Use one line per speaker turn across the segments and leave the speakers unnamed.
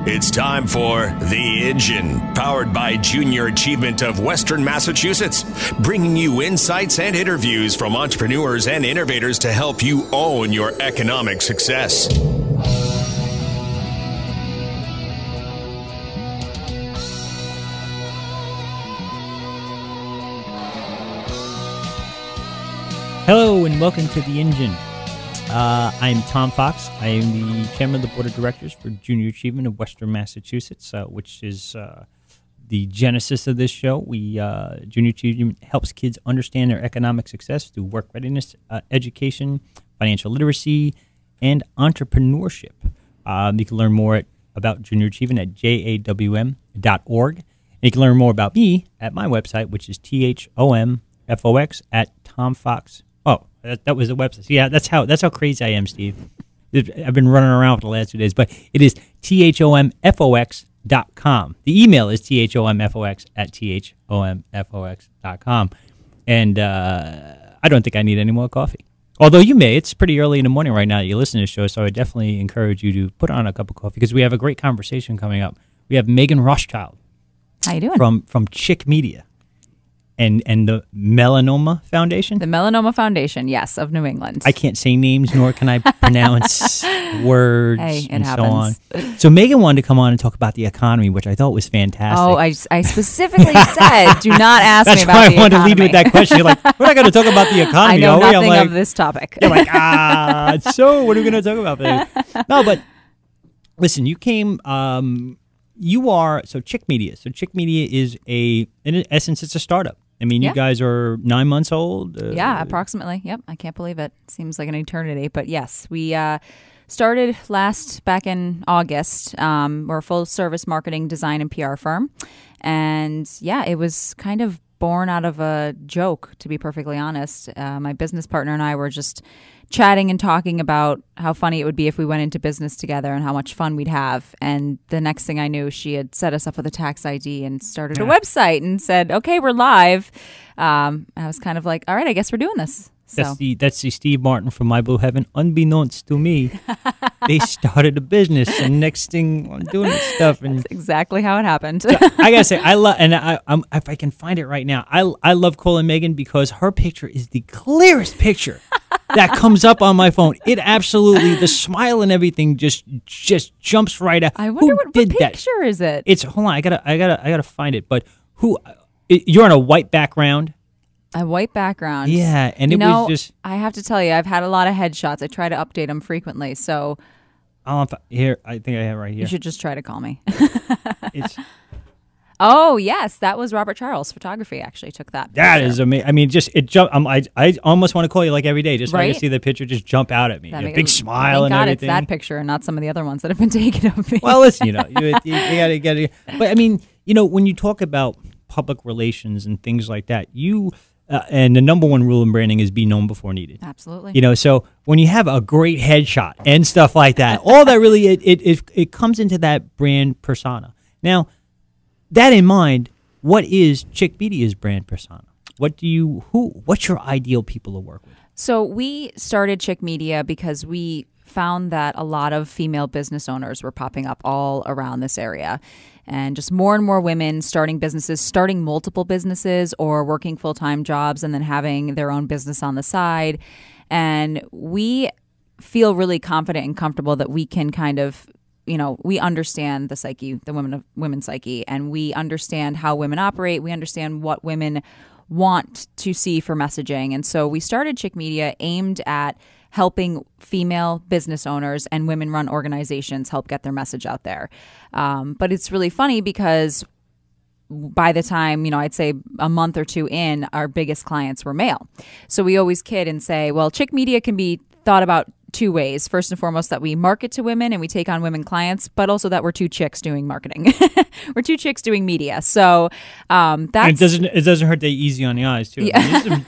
It's time for The Engine, powered by Junior Achievement of Western Massachusetts, bringing you insights and interviews from entrepreneurs and innovators to help you own your economic success.
Hello and welcome to The Engine. I'm Tom Fox. I am the chairman of the board of directors for Junior Achievement of Western Massachusetts, which is the genesis of this show. Junior Achievement helps kids understand their economic success through work readiness, education, financial literacy, and entrepreneurship. You can learn more about Junior Achievement at jawm.org. And you can learn more about me at my website, which is THOMFOX at Tom Fox. Oh, that was the website. Yeah, that's how crazy I am, Steve. I've been running around for the last 2 days, but it is THOMFOX.com. The email is THOMFOX at THOMFOX.com. And I don't think I need any more coffee. Although you may. It's pretty early in the morning right now that you listen to the show, so I definitely encourage you to put on a cup of coffee because we have a great conversation coming up. We have Megan Rothschild.
How you doing?
From Chick Media. And the Melanoma Foundation?
The Melanoma Foundation, yes, of New England.
I can't say names, nor can I pronounce words and
happens.
so on. So Megan wanted to come on and talk about the economy, which I thought was fantastic.
Oh, I specifically said, do not ask me about the economy.
That's why I wanted to lead with that question. You're like, we're not going to talk about the economy,
I know
are we?
nothing
I'm like,
of this topic.
You're like, so what are we going to talk about? No, but listen, you came... Chick Media. So Chick Media is in essence, it's a startup. I mean, you guys are 9 months old?
Yeah, approximately. Yep. I can't believe it. Seems like an eternity. But yes, we started back in August. We're a full-service marketing, design, and PR firm. And yeah, it was kind of born out of a joke, to be perfectly honest. My business partner and I were just chatting and talking about how funny it would be if we went into business together and how much fun we'd have. And the next thing I knew, she had set us up with a tax ID and started a website and said, okay, we're live. I was kind of like, all right, I guess we're doing this. So.
That's the Steve Martin from My Blue Heaven. Unbeknownst to me, they started a business, and next thing I'm doing this stuff. And
that's exactly how it happened.
So I gotta say, I love, and I'm if I can find it right now, I love calling Megan because her picture is the clearest picture that comes up on my phone. It absolutely, the smile and everything just jumps right out.
I wonder what picture is it?
It's hold on, I gotta find it. But you're on a white background.
A white background.
Yeah, and was just...
I have to tell you, I've had a lot of headshots. I try to update them frequently, so...
Here, I think I have it right here.
You should just try to call me.
It's...
Oh, yes, that was Robert Charles Photography actually took that picture.
That is amazing. I mean, just, it jumped... I almost want to call you like every day, just so I can see the picture just jump out at me. A big smile and everything.
Thank God it's that picture and not some of the other ones that have been taken of me.
Well, listen, you gotta... But, I mean, when you talk about public relations and things like that, and the number one rule in branding is be known before needed.
Absolutely.
So when you have a great headshot and stuff like that, all that really, it comes into that brand persona. Now, that in mind, what is Chick Media's brand persona? What's your ideal people to work with?
So we started Chick Media because we found that a lot of female business owners were popping up all around this area. And just more and more women starting businesses, starting multiple businesses or working full-time jobs and then having their own business on the side. And we feel really confident and comfortable that we can kind of, we understand the psyche, the women's psyche, and we understand how women operate. We understand what women want to see for messaging. And so we started Chick Media aimed at helping female business owners and women-run organizations help get their message out there. But it's really funny because by the time, I'd say a month or two in, our biggest clients were male. So we always kid and say, well, Chick Media can be thought about two ways. First and foremost, that we market to women and we take on women clients, but also that we're two chicks doing marketing. We're two chicks doing media. So that's...
And it doesn't hurt that easy on the eyes, too.
Yeah.
I mean,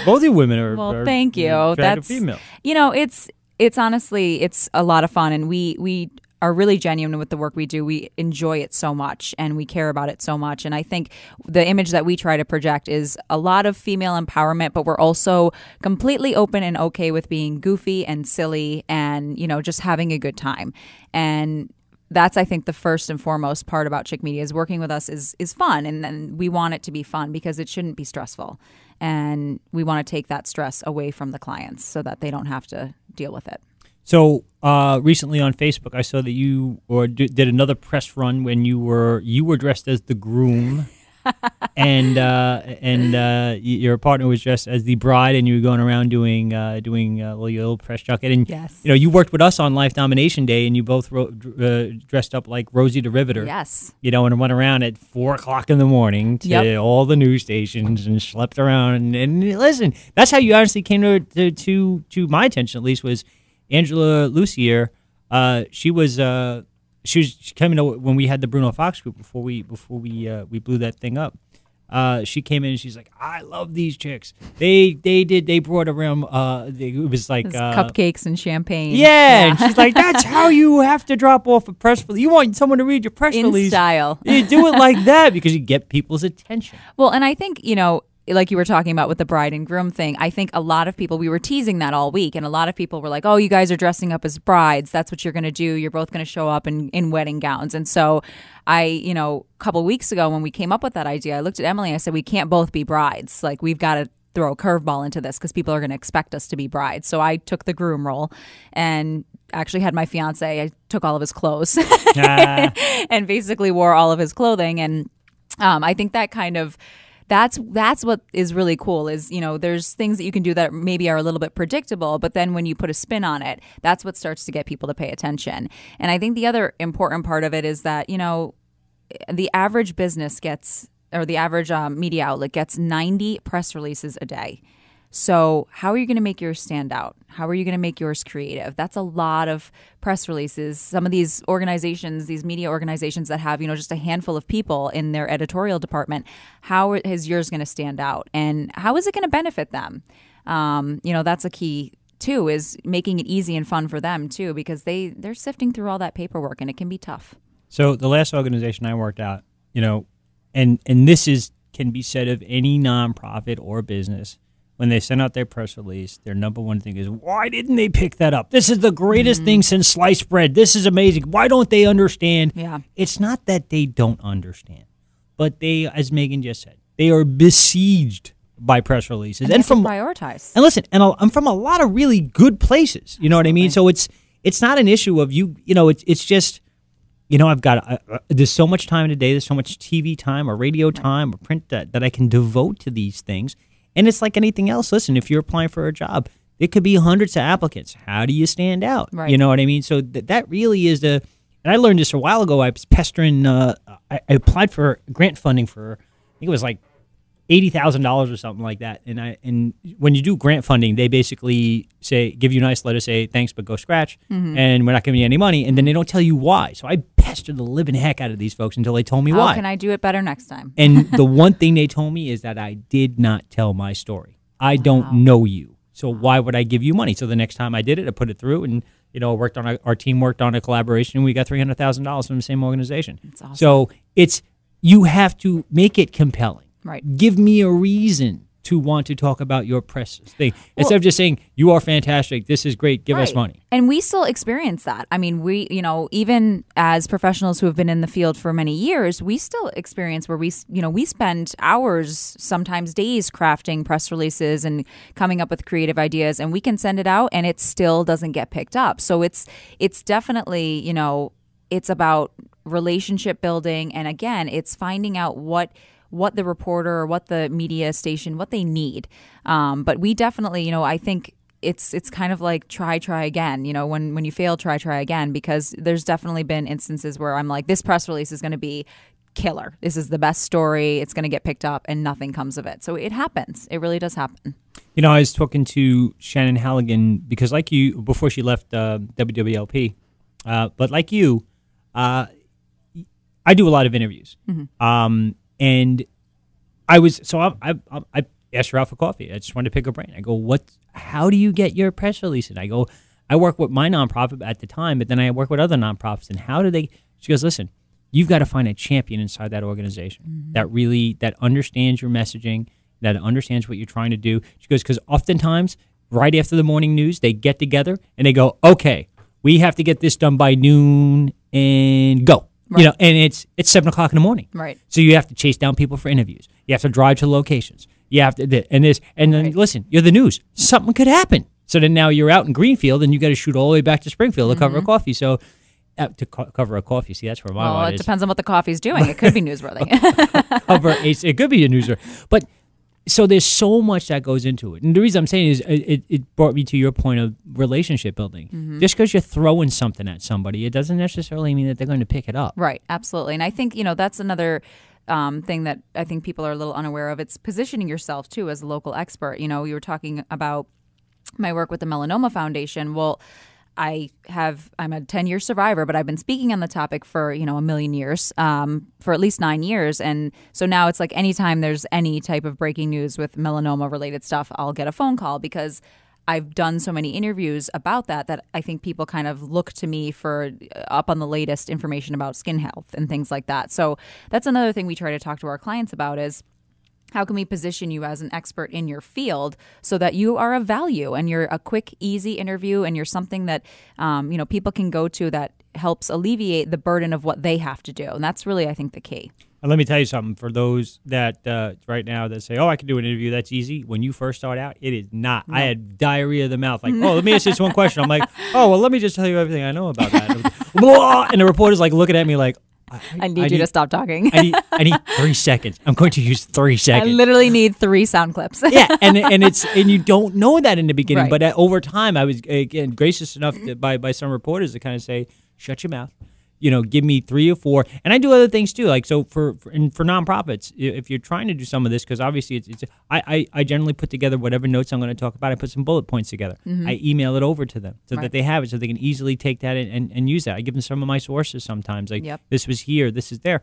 both you women are
thank you.
That's female.
It's honestly, it's a lot of fun, and we are really genuine with the work we do. We enjoy it so much and we care about it so much. And I think the image that we try to project is a lot of female empowerment, but we're also completely open and okay with being goofy and silly and, just having a good time. And that's, I think, the first and foremost part about Chick Media is working with us is fun. And then we want it to be fun because it shouldn't be stressful. And we want to take that stress away from the clients so that they don't have to deal with it.
So recently on Facebook, I saw that you did another press run when you were dressed as the groom, and your partner was dressed as the bride, and you were going around doing your little press junket. And
yes,
you worked with us on Life Domination Day, and you both dressed up like Rosie the Riveter.
Yes,
and went around at 4:00 in the morning to all the news stations and schlepped around. And listen, that's how you honestly came to my attention, at least, was Angela Lucier. She came in when we had the Bruno Fox group before we blew that thing up. She came in and she's like, I love these chicks. They brought around it was like
cupcakes and champagne.
Yeah, and she's like, that's how you have to drop off a press release. You want someone to read your press release
in style.
You do it like that because you get people's attention.
Well, and I think like you were talking about with the bride and groom thing, I think a lot of people, we were teasing that all week, and a lot of people were like, oh, you guys are dressing up as brides. That's what you're going to do. You're both going to show up in wedding gowns. And so a couple weeks ago when we came up with that idea, I looked at Emily and I said, we can't both be brides. Like, we've got to throw a curveball into this because people are going to expect us to be brides. So I took the groom role and actually had my fiance, I took all of his clothes and basically wore all of his clothing. And I think that kind of... That's what is really cool is, there's things that you can do that maybe are a little bit predictable, but then when you put a spin on it, that's what starts to get people to pay attention. And I think the other important part of it is that, the average business the average media outlet gets 90 press releases a day. So how are you going to make yours stand out? How are you going to make yours creative? That's a lot of press releases. Some of these organizations, these media organizations that have, just a handful of people in their editorial department, how is yours going to stand out? And how is it going to benefit them? That's a key too, is making it easy and fun for them too, because they're sifting through all that paperwork and it can be tough.
So the last organization I worked at, and this can be said of any nonprofit or business. When they send out their press release, their number one thing is, why didn't they pick that up? This is the greatest thing since sliced bread. This is amazing. Why don't they understand?
Yeah.
It's not that they don't understand, but they, as Megan just said, they are besieged by press releases.
And from prioritize.
And listen, I'm from a lot of really good places. You know what I mean? So it's not an issue of it's just, I've got, there's so much time in a day, there's so much TV time or radio time or print that I can devote to these things. And it's like anything else. Listen, if you're applying for a job, it could be hundreds of applicants. How do you stand out?
Right.
You know what I mean? So that really is and I learned this a while ago. I was pestering, I applied for grant funding for, I think it was like $80,000 or something like that. And when you do grant funding, they basically give you a nice letter, say, thanks, but go scratch. Mm-hmm. And we're not giving you any money. And then they don't tell you why. So I pestered the living heck out of these folks until they told me why.
How can I do it better next time?
And the one thing they told me is that I did not tell my story. I don't know you. So why would I give you money? So the next time I did it, I put it through and, our team worked on a collaboration and we got $300,000 from the same organization.
That's awesome.
So you have to make it compelling.
Right.
Give me a reason to want to talk about your press thing. Instead of just saying, you are fantastic, this is great, give us money.
And we still experience that. I mean, we, even as professionals who have been in the field for many years, we still experience where we spend hours, sometimes days crafting press releases and coming up with creative ideas, and we can send it out and it still doesn't get picked up. So it's definitely, it's about relationship building. And again, it's finding out what the reporter or what the media station, what they need. But we definitely, I think it's kind of like try again. When you fail, try again, because there's definitely been instances where I'm like, this press release is going to be killer. This is the best story. It's going to get picked up and nothing comes of it. So it happens. It really does happen.
I was talking to Shannon Halligan because like you, before she left WWLP, but like you, I do a lot of interviews. Mm-hmm. And I asked her out for coffee. I just wanted to pick her brain. I go, how do you get your press release? And I go, I work with my nonprofit at the time, but then I work with other nonprofits. And how do they? She goes, listen, you've got to find a champion inside that organization that understands your messaging, that understands what you're trying to do. She goes, because oftentimes, right after the morning news, they get together and they go, okay, we have to get this done by noon and go.
Right.
You know, and it's 7:00 in the morning.
Right.
So you have to chase down people for interviews. You have to drive to locations. You have to and then
Right.
listen. You're the news. Something could happen. So then now you're out in Greenfield and you got to shoot all the way back to Springfield to cover a coffee. So cover a coffee. See, that's where my
Well,
mind
it
is.
depends on what the coffee's doing. It could be newsworthy.
It could be a newsroom, but so there's so much that goes into it. And the reason I'm saying is it brought me to your point of relationship building. Just because you're throwing something at somebody, it doesn't necessarily mean that they're going to pick it up.
Right, absolutely. And I think, that's another thing that I think people are a little unaware of. It's positioning yourself, too, as a local expert. You were talking about my work with the Melanoma Foundation. Well, I'm a 10-year survivor, but I've been speaking on the topic for, a million years, for at least 9 years. And so now it's like anytime there's any type of breaking news with melanoma related stuff, I'll get a phone call because I've done so many interviews about that I think people kind of look to me for up on the latest information about skin health and things like that. So that's another thing we try to talk to our clients about is how can we position you as an expert in your field so that you are of value and you're a quick, easy interview and you're something that people can go to that helps alleviate the burden of what they have to do. And that's really, I think, the key.
And let me tell you something. For those that right now that say, I can do an interview, that's easy. When you first start out, it is not. No. I had diarrhea of the mouth. Like, let me ask you this one question. I'm like, let me just tell you everything I know about that. And the reporter's like looking at me like,
I need you to stop talking.
I need 3 seconds. I'm going to use 3 seconds.
I literally need 3 sound clips.
Yeah, and you don't know that in the beginning,
right.
But over time, I was again gracious enough by some reporters to kind of say, "Shut your mouth." Give me 3 or 4, and I do other things too. Like so for nonprofits, if you're trying to do some of this, because obviously I generally put together whatever notes I'm going to talk about. I put some bullet points together. I email it over to them so that they have it, so they can easily take that and use that. I give them some of my sources sometimes. Like this was here, this is there.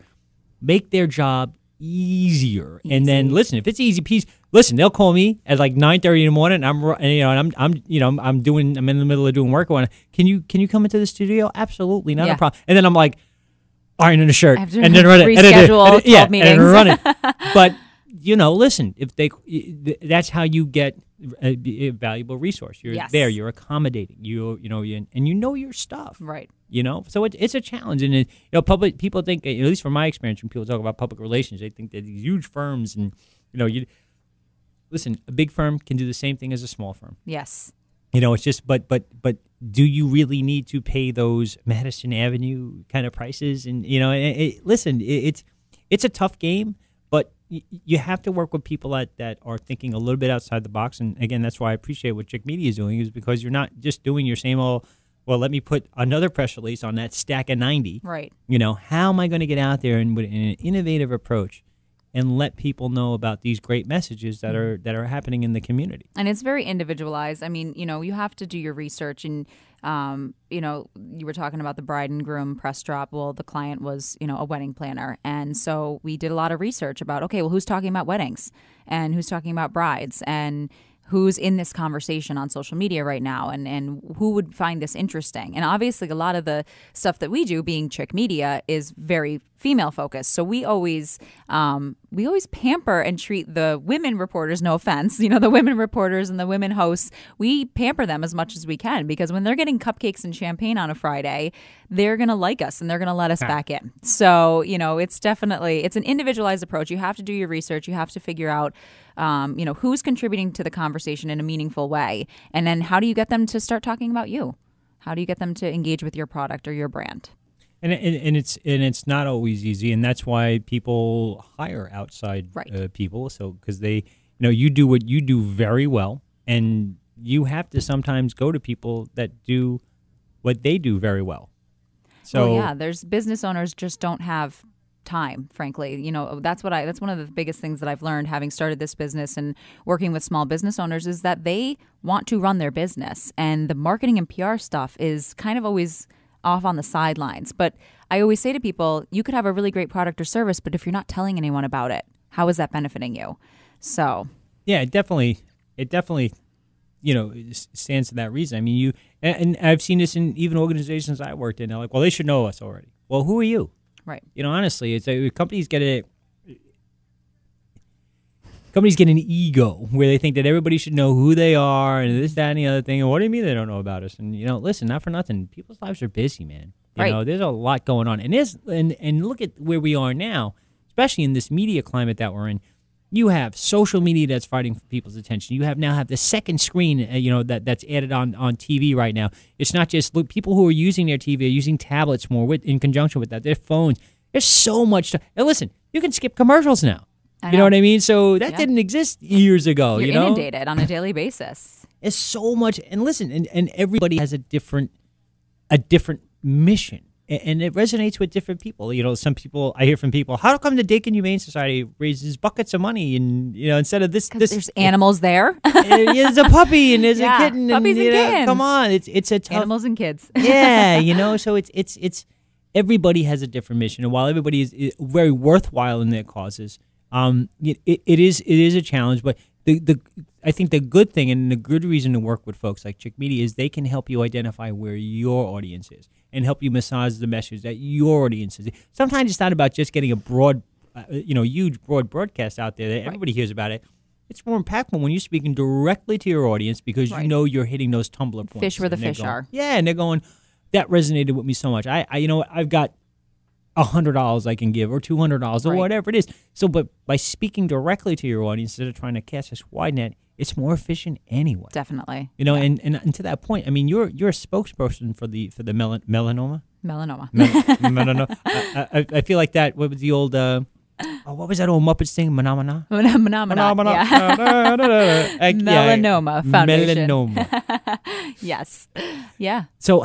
Make their job easier. And then listen, if it's easy piece, listen, they'll call me at like 9:30 in the morning. I'm in the middle of doing work. Can you come into the studio? Absolutely, not a problem. And then I'm like ironing a shirt and then run it,
reschedule 12 meetings.
and run it. But listen, that's how you get a valuable resource. You're there. You're accommodating. And you know your stuff.
Right.
So it's a challenge, and public people think, at least from my experience, when people talk about public relations, they think that these huge firms, and listen, a big firm can do the same thing as a small firm.
Yes.
It's just, but do you really need to pay those Madison Avenue kind of prices? And listen, it's a tough game, but you have to work with people that are thinking a little bit outside the box. And again, that's why I appreciate what Chick Media is doing, is because you're not just doing your same old, well, let me put another press release on that stack of 90.
Right.
How am I going to get out there and with an innovative approach and let people know about these great messages that are happening in the community?
And it's very individualized. I mean, you have to do your research, and you were talking about the bride and groom press drop. Well, the client was, a wedding planner. And so we did a lot of research about, okay, well, who's talking about weddings and who's talking about brides and who's in this conversation on social media right now, and who would find this interesting. And obviously a lot of the stuff that we do, being Chick Media, is very female focused. So we always pamper and treat the women reporters, no offense, the women reporters and the women hosts, we pamper them as much as we can, because when they're getting cupcakes and champagne on a Friday, they're going to like us and they're going to let us back in. So, it's an individualized approach. You have to do your research. You have to figure out, who's contributing to the conversation in a meaningful way. And then how do you get them to start talking about you? How do you get them to engage with your product or your brand?
And it's not always easy, and that's why people hire outside people. So because they, you do what you do very well, and you have to sometimes go to people that do what they do very well. So
there's business owners just don't have time, frankly. That's one of the biggest things that I've learned having started this business and working with small business owners, is that they want to run their business, and the marketing and PR stuff is kind of always off on the sidelines. But I always say to people, you could have a really great product or service, but if you're not telling anyone about it, how is that benefiting you? So
yeah, it definitely stands to that reason. I mean, and I've seen this in even organizations I worked in. They're like, well, they should know us already. Well, who are you?
Right.
Honestly, it's companies get an ego where they think that everybody should know who they are and this, that, and the other thing. And what do you mean they don't know about us? And listen, not for nothing, people's lives are busy, man. You know, there's a lot going on. And look at where we are now, especially in this media climate that we're in. You have social media that's fighting for people's attention. You now have the second screen, that's added on TV right now. It's not just people who are using their TV are using tablets more in conjunction with that, their phones. There's so much stuff. And listen, you can skip commercials now. You know what I mean? So that didn't exist years ago.
You're inundated on a daily basis.
It's so much. And listen, and everybody has a different mission. And it resonates with different people. You know, some people, I hear from people, how come the Dakin Humane Society raises buckets of money and, instead of this.
There's animals there.
There's a puppy and there's a kitten.
Puppies and kittens.
Come on. It's a tough.
Animals and kids.
So it's everybody has a different mission. And while everybody is very worthwhile in their causes, it is a challenge. But I think the good thing and the good reason to work with folks like Chick Media is they can help you identify where your audience is and help you massage the message that your audience is. Sometimes it's not about just getting a broad, huge broad broadcast out there that everybody hears about it. It's more impactful when you're speaking directly to your audience because you know you're hitting those tumbler points.
Fish where the fish are.
Yeah, and they're going, that resonated with me so much. I've got $100 I can give or $200 or whatever it is. So, but by speaking directly to your audience instead of trying to cast this wide net, it's more efficient anyway.
Definitely.
And to that point, I mean, you're a spokesperson for the melanoma.
Melanoma.
I feel like that. What was the old? What was that old Muppets thing? Melanoma.
Melanoma Foundation.
Melanoma.
Yes. Yeah.
So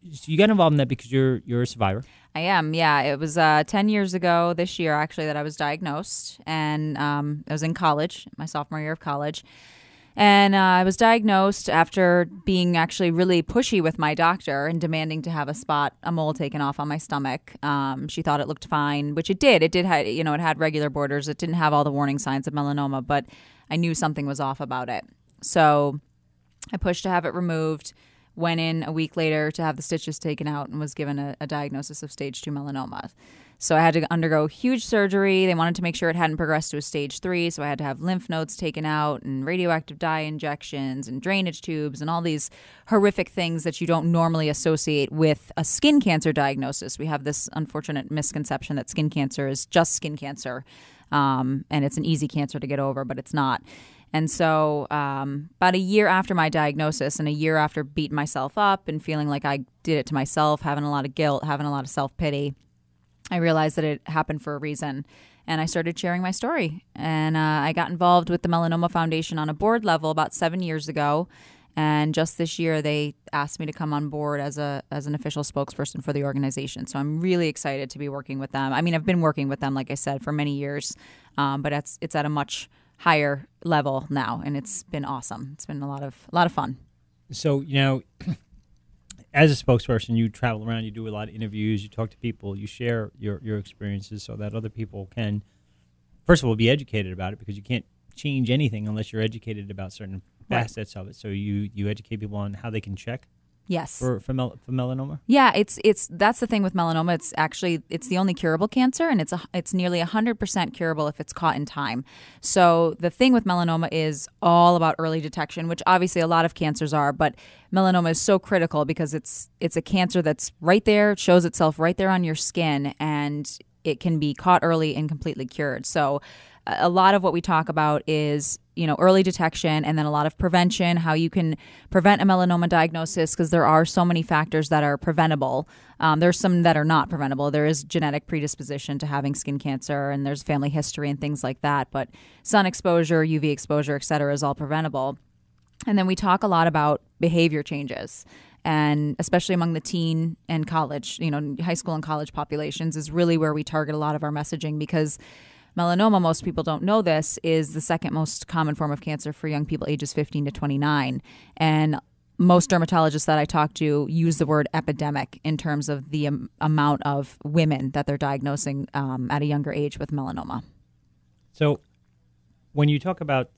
you got involved in that because you're a survivor.
I am, yeah. It was 10 years ago this year, actually, that I was diagnosed. And I was in college, my sophomore year of college. And I was diagnosed after being actually really pushy with my doctor and demanding to have a mole taken off on my stomach. She thought it looked fine, which it did. It had regular borders. It didn't have all the warning signs of melanoma, but I knew something was off about it. So I pushed to have it removed. Went in a week later to have the stitches taken out and was given a diagnosis of stage 2 melanoma. So I had to undergo huge surgery. They wanted to make sure it hadn't progressed to a stage 3, so I had to have lymph nodes taken out and radioactive dye injections and drainage tubes and all these horrific things that you don't normally associate with a skin cancer diagnosis. We have this unfortunate misconception that skin cancer is just skin cancer, and it's an easy cancer to get over, but it's not. And so about a year after my diagnosis and a year after beating myself up and feeling like I did it to myself, having a lot of guilt, having a lot of self-pity, I realized that it happened for a reason. And I started sharing my story. And I got involved with the Melanoma Foundation on a board level about 7 years ago. And just this year, they asked me to come on board as an official spokesperson for the organization. So I'm really excited to be working with them. I mean, I've been working with them, like I said, for many years, but it's at a much higher level now, and it's been awesome. It's been a lot of fun.
So, as a spokesperson, you travel around, you do a lot of interviews, you talk to people, you share your experiences so that other people can, first of all, be educated about it, because you can't change anything unless you're educated about certain facets of it. So you educate people on how they can check.
Yes.
For melanoma?
Yeah, that's the thing with melanoma. It's the only curable cancer, and it's nearly 100% curable if it's caught in time. So the thing with melanoma is all about early detection, which obviously a lot of cancers are, but melanoma is so critical because it's a cancer that's right there, it shows itself right there on your skin, and it can be caught early and completely cured. So a lot of what we talk about is, early detection, and then a lot of prevention, how you can prevent a melanoma diagnosis, because there are so many factors that are preventable. There's some that are not preventable. There is genetic predisposition to having skin cancer, and there's family history and things like that. But sun exposure, UV exposure, et cetera, is all preventable. And then we talk a lot about behavior changes, and especially among the teen and college, high school and college populations is really where we target a lot of our messaging, because melanoma, most people don't know this, is the second most common form of cancer for young people ages 15 to 29. And most dermatologists that I talk to use the word epidemic in terms of the amount of women that they're diagnosing at a younger age with melanoma.
So when you talk about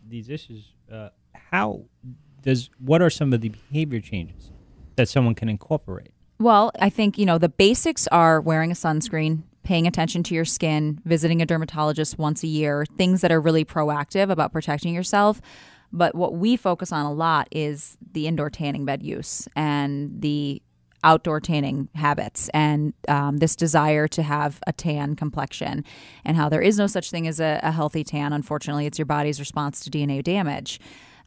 these issues, what are some of the behavior changes that someone can incorporate?
Well, I think, the basics are wearing a sunscreen, paying attention to your skin, visiting a dermatologist once a year, things that are really proactive about protecting yourself. But what we focus on a lot is the indoor tanning bed use and the outdoor tanning habits and this desire to have a tan complexion, and how there is no such thing as a healthy tan. Unfortunately, it's your body's response to DNA damage.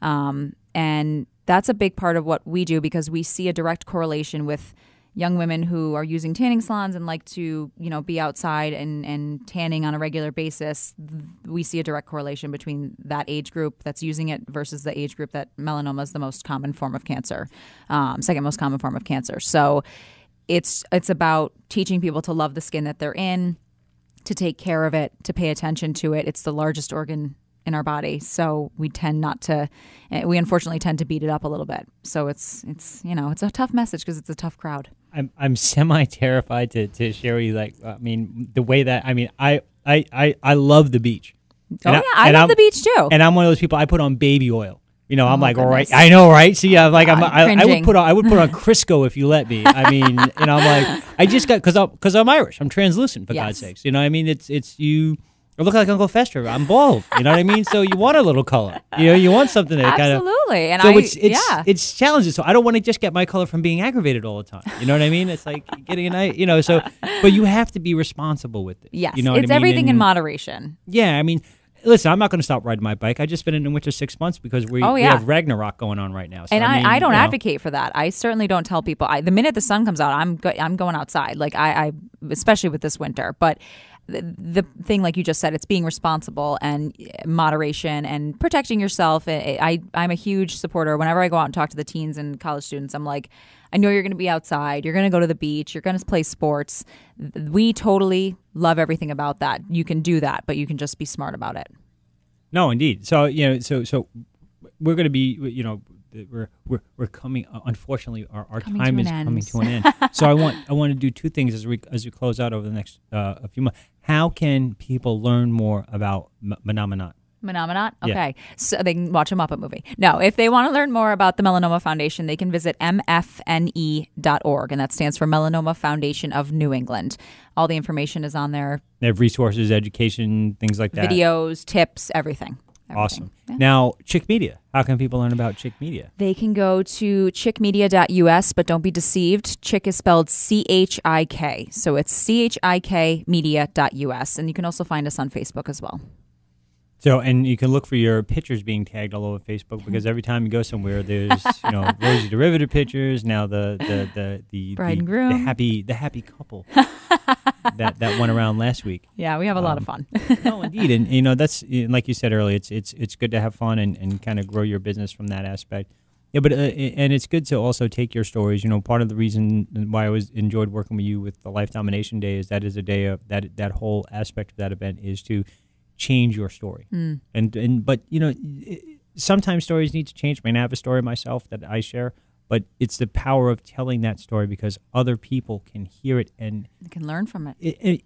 And that's a big part of what we do, because we see a direct correlation with young women who are using tanning salons and like to, be outside and tanning on a regular basis. We see a direct correlation between that age group that's using it versus the age group that melanoma is the most common form of cancer, second most common form of cancer. So it's about teaching people to love the skin that they're in, to take care of it, to pay attention to it. It's the largest organ in our body, so we unfortunately tend to beat it up a little bit. So it's a tough message because it's a tough crowd.
I'm semi terrified to share with you, the way that I love the beach.
I love the beach too.
And I'm one of those people, I put on baby oil. I'm like, all right,
goodness.
I know, right? See, I'm like, I
cringing.
would put on Crisco if you let me. I'm like, I just got because I'm Irish. I'm translucent, for God's sakes. It's you. I look like Uncle Fester. I'm bald. You know what I mean? So you want a little color. You want something that kind of
absolutely. And
so it's challenging. So I don't want to just get my color from being aggravated all the time. You know what I mean? It's like getting So, but you have to be responsible with it.
Yes,
you know what
it's
I mean?
everything in moderation.
Yeah, listen, I'm not going to stop riding my bike. I just been in the winter 6 months because we have Ragnarok going on right now. So,
and I don't advocate for that. I certainly don't tell people. The minute the sun comes out, I'm going outside. Like I especially with this winter. But the thing, like you just said, it's being responsible and moderation and protecting yourself. I'm a huge supporter. Whenever I go out and talk to the teens and college students, I'm like, I know you're going to be outside. You're going to go to the beach. You're going to play sports. We totally love everything about that. You can do that, but you can just be smart about it.
No, indeed. So, so we're going to be, we're coming. Unfortunately, our time is coming to an end. So I want to do two things as we close out over the next a few months. How can people learn more about Menominat?
Menominat? Okay.
Yeah.
So they can watch a Muppet movie. No, if they want to learn more about the Melanoma Foundation, they can visit mfne.org, and that stands for Melanoma Foundation of New England. All the information is on there.
They have resources, education, things like that.
Videos, tips, everything.
Awesome.
Yeah.
Now, Chick Media. How can people learn about Chick Media?
They can go to chickmedia.us, but don't be deceived. Chick is spelled CHIK. So it's CHIKmedia.us. And you can also find us on Facebook as well.
So, and you can look for your pictures being tagged all over Facebook, because every time you go somewhere, there's rosy derivative pictures. Now the
bride and groom,
the happy couple that went around last week.
Yeah, we have a lot of fun.
No, indeed, and that's like you said earlier. It's good to have fun and kind of grow your business from that aspect. Yeah, but and it's good to also take your stories. Part of the reason why I enjoyed working with you with the Life Domination Day is that is a day of that whole aspect of that event is to change your story. But sometimes stories need to change. I have a story myself that I share, but it's the power of telling that story because other people can hear it and
they can learn from it.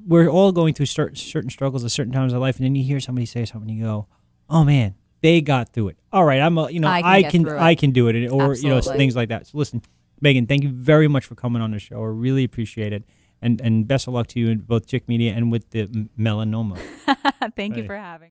We're all going through certain struggles at certain times of life, and then you hear somebody say something, and you go, "Oh man, they got through it. All right, I can do it," or
Absolutely.
Things like that. So listen, Megan, thank you very much for coming on the show. I really appreciate it. And best of luck to you in both Chick Media and with the melanoma.
Thank you for having me.